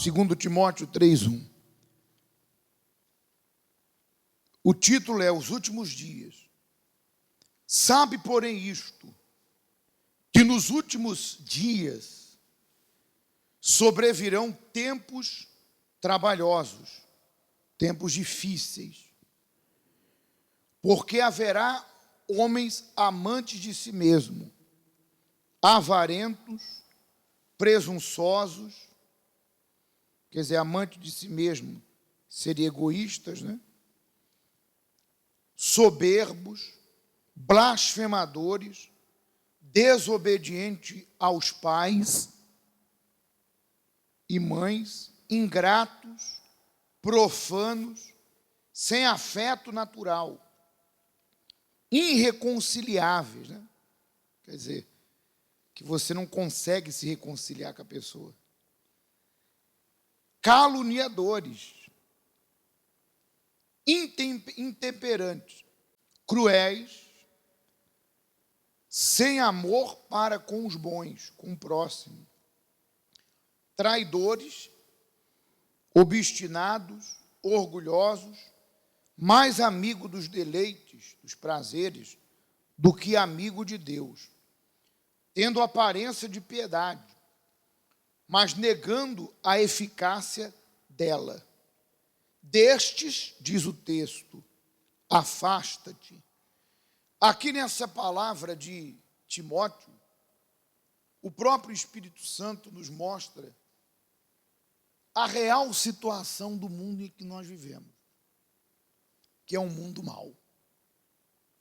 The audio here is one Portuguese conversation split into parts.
2 Timóteo 3:1. O título é Os Últimos Dias. Sabe, porém, isto, que nos últimos dias sobrevirão tempos trabalhosos, tempos difíceis, porque haverá homens amantes de si mesmo, avarentos, presunçosos, quer dizer, amante de si mesmo seria egoístas, né? Soberbos, blasfemadores, desobedientes aos pais e mães, ingratos, profanos, sem afeto natural, irreconciliáveis, né? Quer dizer, que você não consegue se reconciliar com a pessoa. Caluniadores, intemperantes, cruéis, sem amor para com os bons, com o próximo, traidores, obstinados, orgulhosos, mais amigo dos deleites, dos prazeres, do que amigo de Deus, tendo aparência de piedade, mas negando a eficácia dela. Destes, diz o texto, afasta-te. Aqui nessa palavra de Timóteo, o próprio Espírito Santo nos mostra a real situação do mundo em que nós vivemos, que é um mundo mau.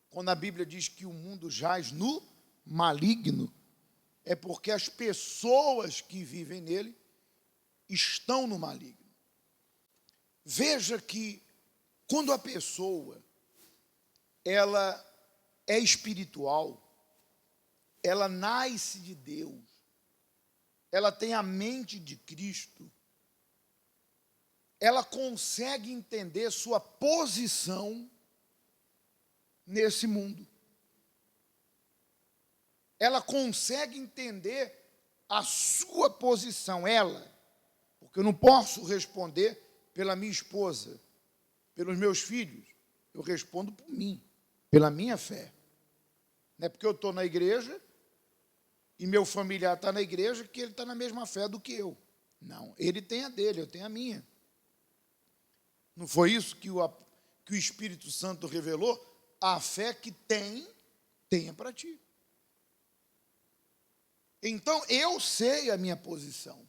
Quando a Bíblia diz que o mundo jaz no maligno, é porque as pessoas que vivem nele estão no maligno. Veja que quando a pessoa ela é espiritual, ela nasce de Deus, ela tem a mente de Cristo, ela consegue entender sua posição nesse mundo. Ela consegue entender a sua posição, ela, porque eu não posso responder pela minha esposa, pelos meus filhos, eu respondo por mim, pela minha fé. Não é porque eu estou na igreja e meu familiar está na igreja que ele está na mesma fé do que eu. Não, ele tem a dele, eu tenho a minha. Não foi isso que o Espírito Santo revelou? A fé que tenha para ti. Então, eu sei a minha posição.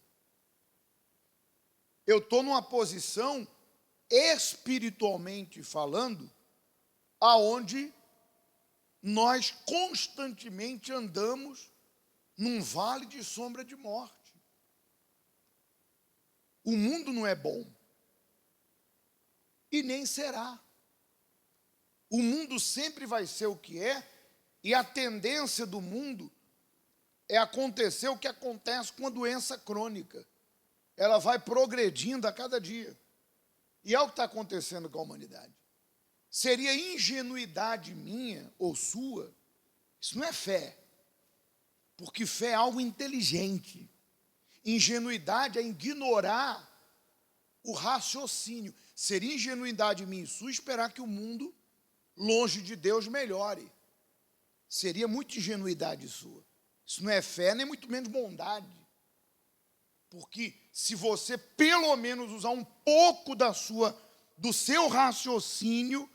Eu estou numa posição, espiritualmente falando, aonde nós constantemente andamos num vale de sombra de morte. O mundo não é bom. E nem será. O mundo sempre vai ser o que é, e a tendência do mundo é acontecer o que acontece com a doença crônica. Ela vai progredindo a cada dia. E é o que está acontecendo com a humanidade. Seria ingenuidade minha ou sua, isso não é fé, porque fé é algo inteligente. Ingenuidade é ignorar o raciocínio. Seria ingenuidade minha e sua esperar que o mundo, longe de Deus, melhore. Seria muita ingenuidade sua. Isso não é fé, nem muito menos bondade. Porque se você pelo menos usar um pouco do seu raciocínio,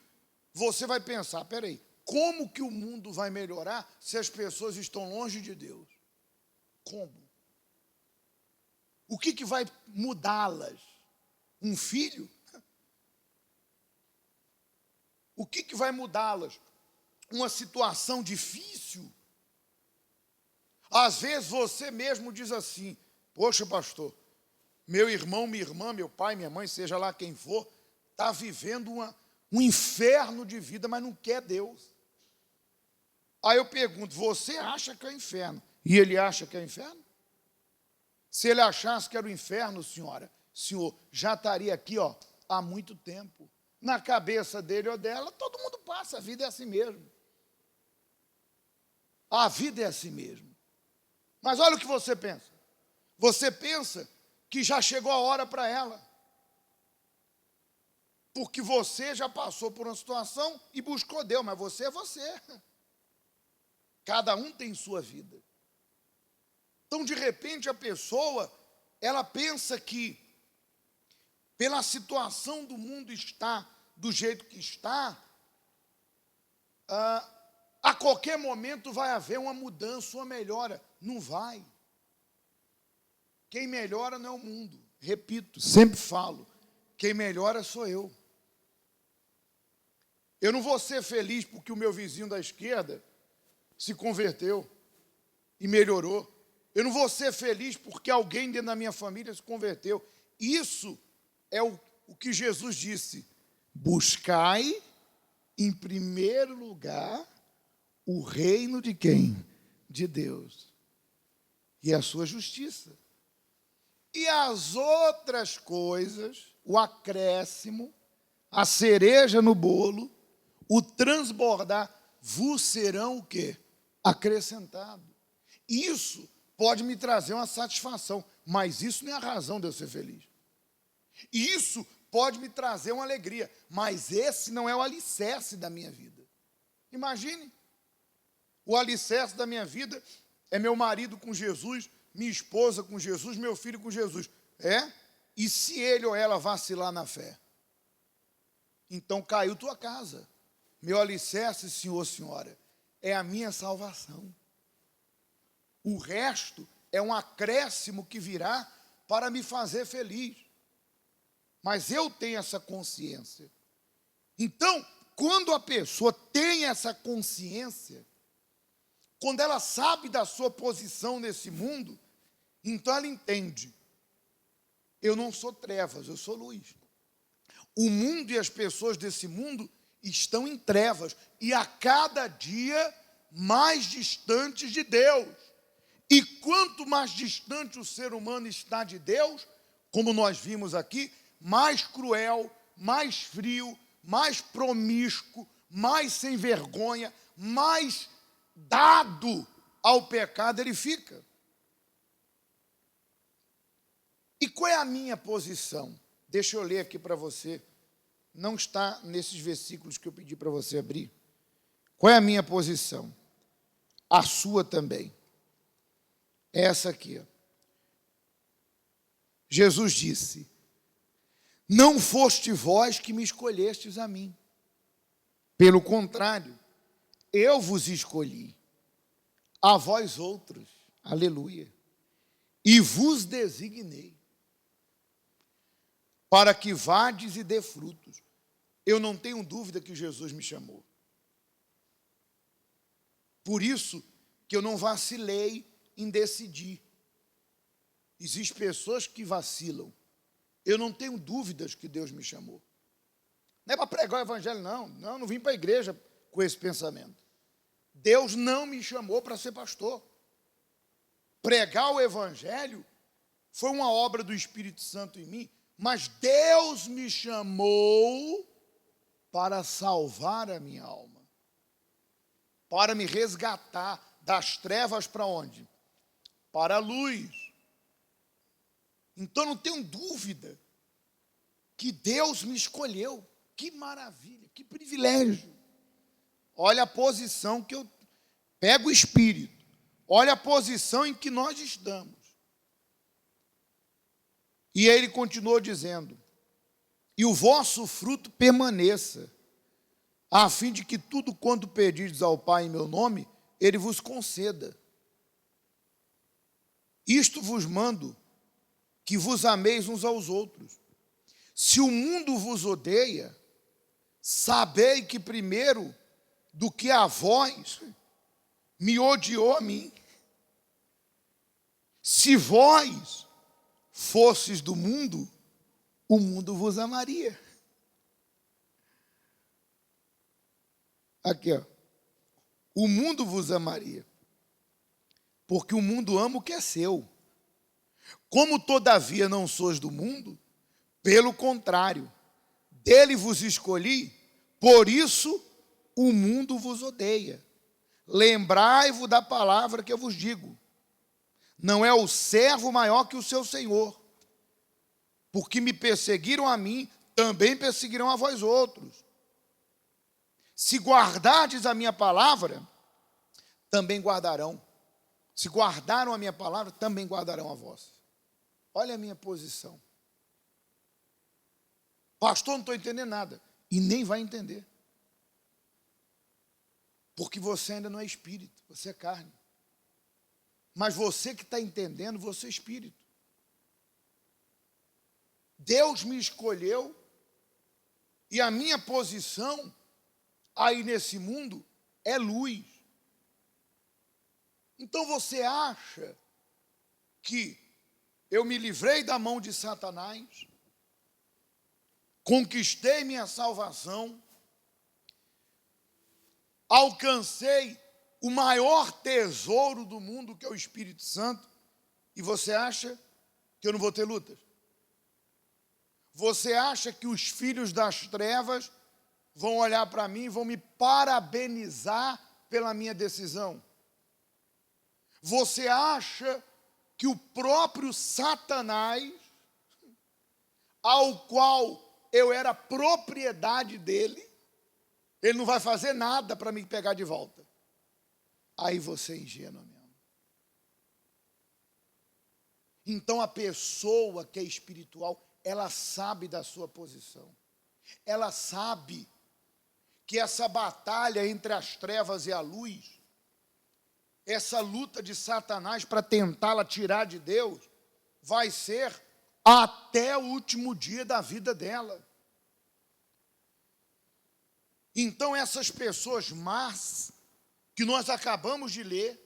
você vai pensar, peraí, como que o mundo vai melhorar se as pessoas estão longe de Deus? Como? O que vai mudá-las? Um filho? O que vai mudá-las? Uma situação difícil? Às vezes você mesmo diz assim, poxa, pastor, meu irmão, minha irmã, meu pai, minha mãe, seja lá quem for, está vivendo um inferno de vida, mas não quer Deus. Aí eu pergunto, você acha que é o inferno? E ele acha que é o inferno? Se ele achasse que era o inferno, senhor, já estaria aqui, há muito tempo. Na cabeça dele ou dela, todo mundo passa, a vida é assim mesmo. A vida é assim mesmo. Mas olha o que você pensa. Você pensa que que já chegou a hora para ela. Porque você já passou por uma situação e buscou Deus, mas você é você. Cada um tem sua vida. Então, de repente, a pessoa, ela pensa que, pela situação do mundo estar do jeito que está, a qualquer momento vai haver uma mudança, uma melhora. Não vai. Quem melhora não é o mundo. Repito, sempre falo, quem melhora sou eu. Eu não vou ser feliz porque o meu vizinho da esquerda se converteu e melhorou. Eu não vou ser feliz porque alguém dentro da minha família se converteu. Isso é o que Jesus disse. Buscai em primeiro lugar o reino de quem? De Deus. E a sua justiça. E as outras coisas, o acréscimo, a cereja no bolo, o transbordar, vos serão o quê? Acrescentado. Isso pode me trazer uma satisfação, mas isso não é a razão de eu ser feliz. Isso pode me trazer uma alegria, mas esse não é o alicerce da minha vida. Imagine, o alicerce da minha vida é meu marido com Jesus, minha esposa com Jesus, meu filho com Jesus. E se ele ou ela vacilar na fé? Então caiu tua casa. Meu alicerce, senhor, senhora, é a minha salvação. O resto é um acréscimo que virá para me fazer feliz. Mas eu tenho essa consciência. Então, quando a pessoa tem essa consciência, quando ela sabe da sua posição nesse mundo, então ela entende. Eu não sou trevas, eu sou luz. O mundo e as pessoas desse mundo estão em trevas e a cada dia mais distantes de Deus. E quanto mais distante o ser humano está de Deus, como nós vimos aqui, mais cruel, mais frio, mais promíscuo, mais sem vergonha, mais dado ao pecado ele fica. E qual é a minha posição? Deixa eu ler aqui para você. Não está nesses versículos que eu pedi para você abrir. Qual é a minha posição? A sua também. Essa aqui. Ó. Jesus disse: não foste vós que me escolhestes a mim. Pelo contrário, eu vos escolhi, a vós outros, aleluia, e vos designei, para que vades e dê frutos. Eu não tenho dúvida que Jesus me chamou. Por isso que eu não vacilei em decidir. Existem pessoas que vacilam. Eu não tenho dúvidas que Deus me chamou. Não é para pregar o evangelho, não. Não vim para a igreja com esse pensamento. Deus não me chamou para ser pastor. Pregar o evangelho foi uma obra do Espírito Santo em mim, mas Deus me chamou para salvar a minha alma, para me resgatar das trevas para onde? Para a luz. Então não tenho dúvida que Deus me escolheu. Que maravilha, que privilégio. Olha a posição que eu pego o Espírito. Olha a posição em que nós estamos. E ele continuou dizendo: e o vosso fruto permaneça, a fim de que tudo quanto pedirdes ao Pai em meu nome, ele vos conceda. Isto vos mando, que vos ameis uns aos outros. Se o mundo vos odeia, sabei que primeiro do que a vós, me odiou a mim. Se vós fosses do mundo, o mundo vos amaria. Aqui, ó. O mundo vos amaria, porque o mundo ama o que é seu. Como todavia não sois do mundo, pelo contrário, dele vos escolhi, por isso o mundo vos odeia. Lembrai-vos da palavra que eu vos digo. Não é o servo maior que o seu senhor. porque me perseguiram a mim, também perseguirão a vós outros. Se guardardes a minha palavra, também guardarão. Se guardaram a minha palavra, também guardarão a vossa. Olha a minha posição. Pastor, não estou entendendo nada. E nem vai entender. Porque você ainda não é espírito, você é carne. Mas você que está entendendo, você é espírito. Deus me escolheu e a minha posição aí nesse mundo é luz. Então você acha que eu me livrei da mão de Satanás, conquistei minha salvação, alcancei o maior tesouro do mundo, que é o Espírito Santo, e você acha que eu não vou ter lutas? Você acha que os filhos das trevas vão olhar para mim e vão me parabenizar pela minha decisão? Você acha que o próprio Satanás, ao qual eu era propriedade dele, ele não vai fazer nada para me pegar de volta? Aí você é ingênuo mesmo. Então a pessoa que é espiritual, ela sabe da sua posição. Ela sabe que essa batalha entre as trevas e a luz, essa luta de Satanás para tentá-la tirar de Deus, vai ser até o último dia da vida dela. Então essas pessoas más, que nós acabamos de ler,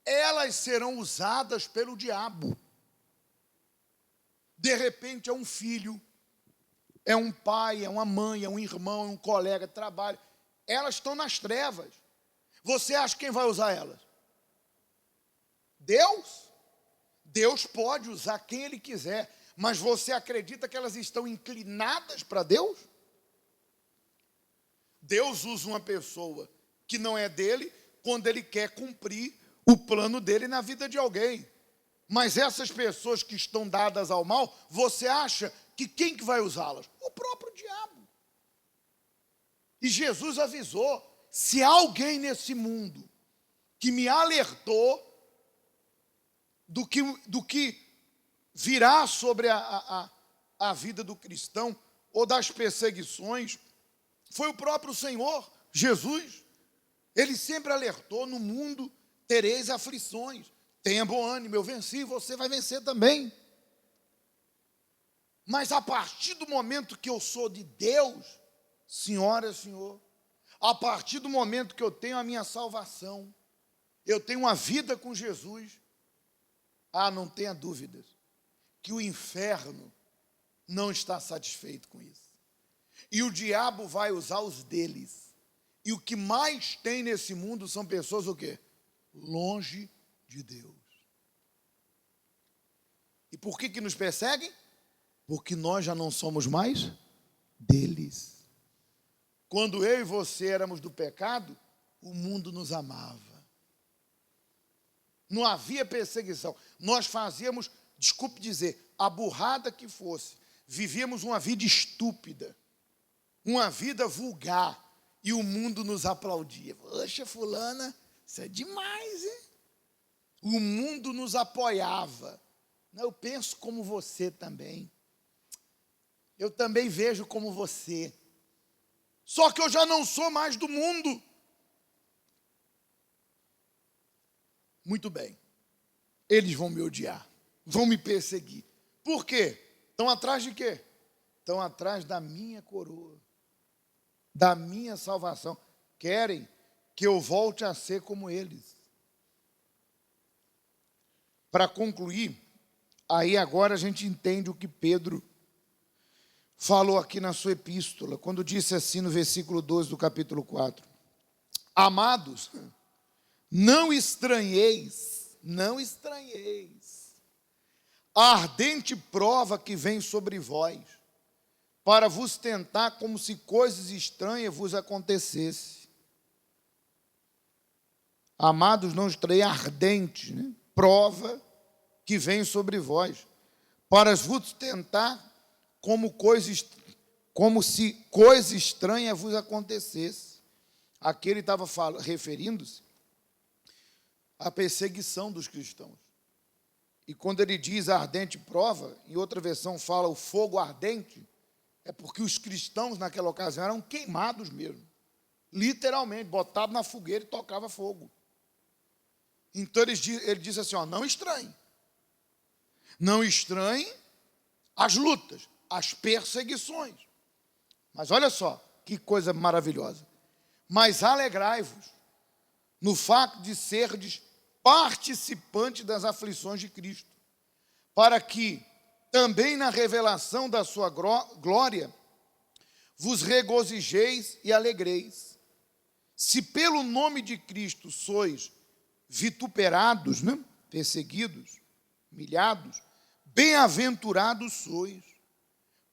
elas serão usadas pelo diabo. De repente é um filho, é um pai, é uma mãe, é um irmão, é um colega de trabalho. Elas estão nas trevas. Você acha quem vai usar elas? Deus? Deus pode usar quem Ele quiser, mas você acredita que elas estão inclinadas para Deus? Deus usa uma pessoa que não é dele quando Ele quer cumprir o plano dele na vida de alguém. Mas essas pessoas que estão dadas ao mal, você acha que quem que vai usá-las? O próprio diabo. E Jesus avisou: se há alguém nesse mundo que me alertou do que virá sobre a vida do cristão, ou das perseguições, foi o próprio Senhor, Jesus. Ele sempre alertou: no mundo tereis aflições, tenha bom ânimo, eu venci, você vai vencer também. Mas a partir do momento que eu sou de Deus, senhora e senhor, a partir do momento que eu tenho a minha salvação, eu tenho uma vida com Jesus, não tenha dúvidas que o inferno não está satisfeito com isso. E o diabo vai usar os deles. E o que mais tem nesse mundo são pessoas o quê? Longe de Deus. E por que nos perseguem? Porque nós já não somos mais deles. Quando eu e você éramos do pecado, o mundo nos amava. Não havia perseguição. Nós fazíamos, desculpe dizer, a burrada que fosse. Vivíamos uma vida estúpida, uma vida vulgar, e o mundo nos aplaudia. Poxa, fulana, isso é demais, hein? O mundo nos apoiava. Eu penso como você também. Eu também vejo como você. Só que eu já não sou mais do mundo. Muito bem. Eles vão me odiar, vão me perseguir. Por quê? Estão atrás de quê? Estão atrás da minha coroa, da minha salvação. Querem que eu volte a ser como eles. Para concluir, aí agora a gente entende o que Pedro falou aqui na sua epístola, quando disse assim no versículo 12 do capítulo 4. Amados, não estranheis a ardente prova que vem sobre vós, para vos tentar como se coisas estranhas vos acontecessem. Amados, não estranheis ardente, prova que vem sobre vós, para vos tentar como se coisa estranha vos acontecesse. Aqui ele estava referindo-se à perseguição dos cristãos. E quando ele diz a ardente prova, em outra versão fala o fogo ardente, é porque os cristãos naquela ocasião eram queimados mesmo. Literalmente, botados na fogueira e tocava fogo. Então ele diz assim, não estranhe. Não estranhe as lutas, as perseguições. Mas olha só, que coisa maravilhosa. Mas alegrai-vos no fato de serdes participantes das aflições de Cristo, para que também na revelação da sua glória vos regozijeis e alegreis. Se pelo nome de Cristo sois vituperados, perseguidos, humilhados, bem-aventurados sois,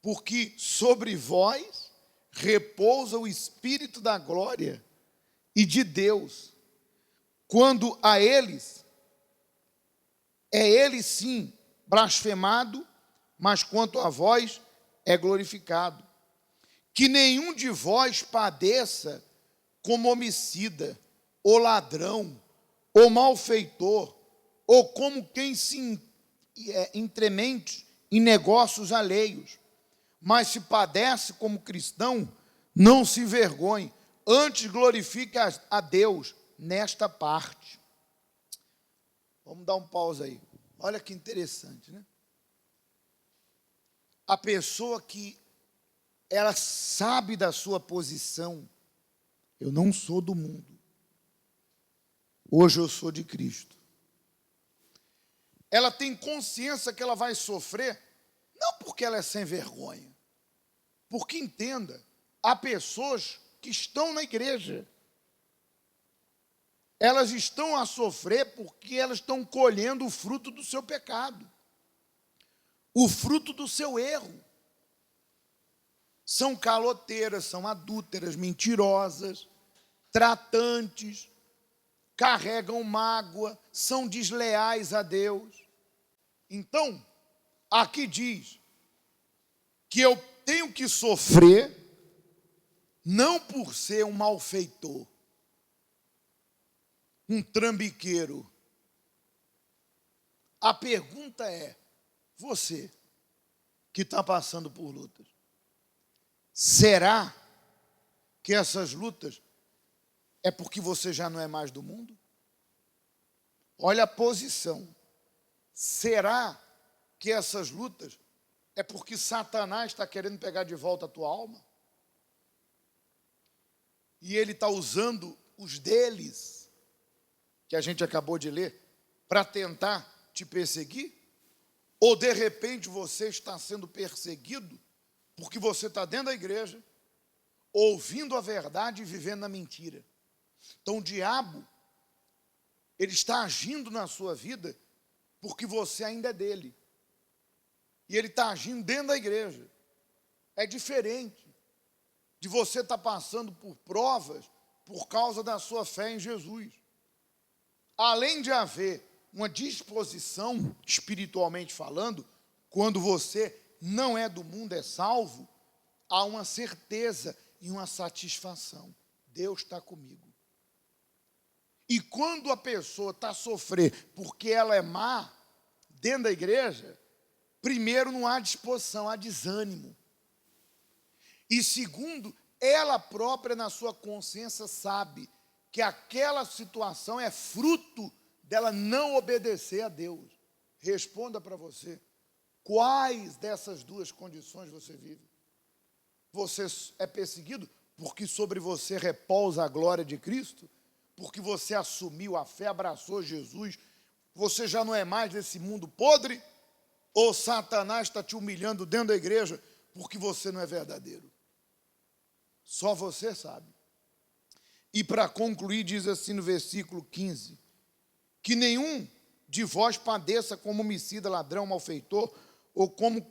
porque sobre vós repousa o Espírito da glória e de Deus, quando a eles, é ele sim blasfemado, mas quanto a vós é glorificado. Que nenhum de vós padeça como homicida, ou ladrão, ou malfeitor, ou como quem se entremente em negócios alheios, mas se padece como cristão, não se envergonhe, antes glorifique a Deus nesta parte. Vamos dar um pause aí. Olha que interessante, né? A pessoa que ela sabe da sua posição, eu não sou do mundo, hoje eu sou de Cristo. Ela tem consciência que ela vai sofrer, não porque ela é sem vergonha, porque entenda, há pessoas que estão na igreja, elas estão a sofrer porque elas estão colhendo o fruto do seu pecado, o fruto do seu erro. São caloteiras, são adúlteras, mentirosas, tratantes, carregam mágoa, são desleais a Deus. Então, aqui diz que eu tenho que sofrer, não por ser um malfeitor, um trambiqueiro. A pergunta é, você que está passando por lutas, será que essas lutas é porque você já não é mais do mundo? Olha a posição. Será que essas lutas é porque Satanás está querendo pegar de volta a tua alma? E ele está usando os deles, que a gente acabou de ler, para tentar te perseguir? Ou de repente você está sendo perseguido porque você está dentro da igreja, ouvindo a verdade e vivendo na mentira? Então o diabo, ele está agindo na sua vida porque você ainda é dele. E ele está agindo dentro da igreja. É diferente de você estar passando por provas por causa da sua fé em Jesus. Além de haver uma disposição, espiritualmente falando, quando você não é do mundo, é salvo, há uma certeza e uma satisfação. Deus está comigo. E quando a pessoa está a sofrer porque ela é má, dentro da igreja, primeiro, não há disposição, há desânimo. E segundo, ela própria na sua consciência sabe que aquela situação é fruto dela não obedecer a Deus. Responda para você, quais dessas duas condições você vive? Você é perseguido porque sobre você repousa a glória de Cristo? Porque você assumiu a fé, abraçou Jesus, você já não é mais desse mundo podre? Ou Satanás está te humilhando dentro da igreja porque você não é verdadeiro? Só você sabe. E para concluir, diz assim no versículo 15, que nenhum de vós padeça como homicida, ladrão, malfeitor, ou como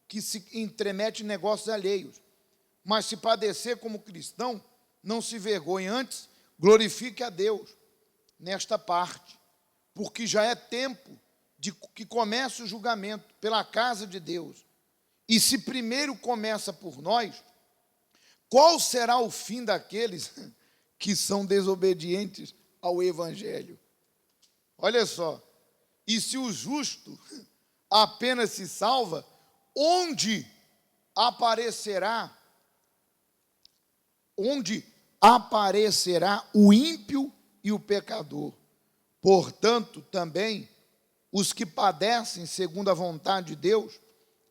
que se entremete em negócios alheios. Mas se padecer como cristão, não se vergonhe, antes glorifique a Deus nesta parte, porque já é tempo de que comece o julgamento pela casa de Deus, e se primeiro começa por nós, qual será o fim daqueles que são desobedientes ao Evangelho? Olha só, e se o justo apenas se salva, onde aparecerá o ímpio e o pecador? Portanto, também os que padecem segundo a vontade de Deus,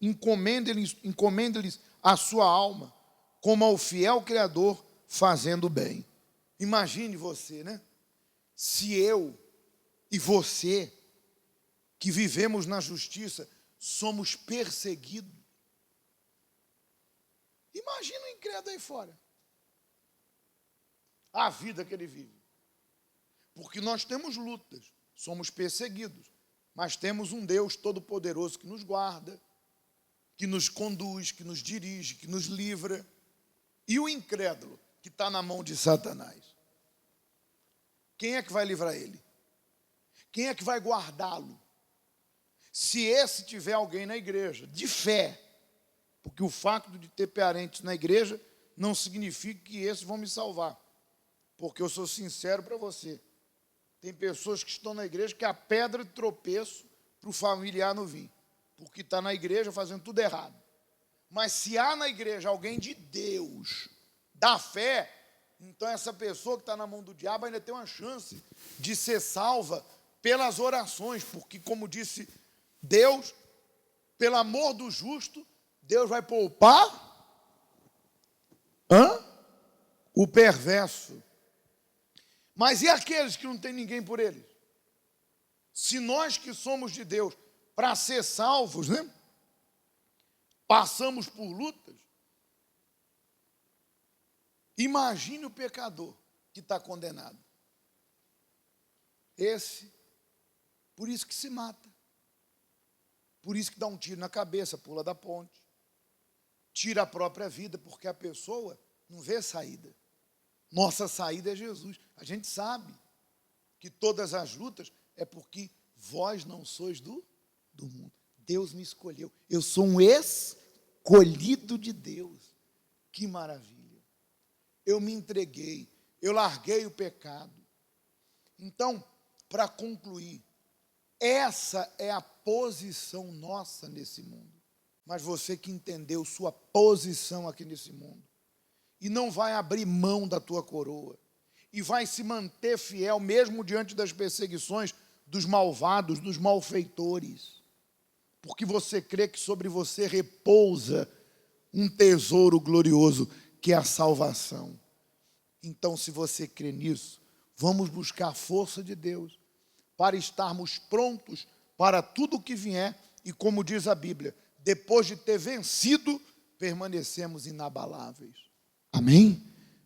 encomendem-lhes a sua alma, como ao fiel Criador, fazendo bem. Imagine você, né? Se eu e você, que vivemos na justiça, somos perseguidos. Imagina o incrédulo aí fora. A vida que ele vive. Porque nós temos lutas, somos perseguidos, mas temos um Deus todo-poderoso que nos guarda, que nos conduz, que nos dirige, que nos livra. E o incrédulo, que está na mão de Satanás? Quem é que vai livrar ele? Quem é que vai guardá-lo? Se esse tiver alguém na igreja, de fé, porque o fato de ter parentes na igreja não significa que esses vão me salvar. Porque eu sou sincero para você, tem pessoas que estão na igreja que é a pedra de tropeço para o familiar não vir, porque está na igreja fazendo tudo errado. Mas se há na igreja alguém de Deus, da fé, então essa pessoa que está na mão do diabo ainda tem uma chance de ser salva pelas orações, porque, como disse Deus, pelo amor do justo, Deus vai poupar o perverso. Mas e aqueles que não tem ninguém por eles? Se nós que somos de Deus, para ser salvos, né, passamos por lutas, imagine o pecador que está condenado. Esse, por isso que se mata. Por isso que dá um tiro na cabeça, pula da ponte. Tira a própria vida, porque a pessoa não vê saída. Nossa saída é Jesus. A gente sabe que todas as lutas é porque vós não sois do mundo. Deus me escolheu. Eu sou um escolhido de Deus. Que maravilha. Eu me entreguei. Eu larguei o pecado. Então, para concluir, essa é a posição nossa nesse mundo. Mas você que entendeu sua posição aqui nesse mundo, e não vai abrir mão da tua coroa, e vai se manter fiel mesmo diante das perseguições dos malvados, dos malfeitores, porque você crê que sobre você repousa um tesouro glorioso, que é a salvação. Então, se você crê nisso, vamos buscar a força de Deus, para estarmos prontos para tudo o que vier, e como diz a Bíblia, depois de ter vencido, permanecemos inabaláveis. Amém?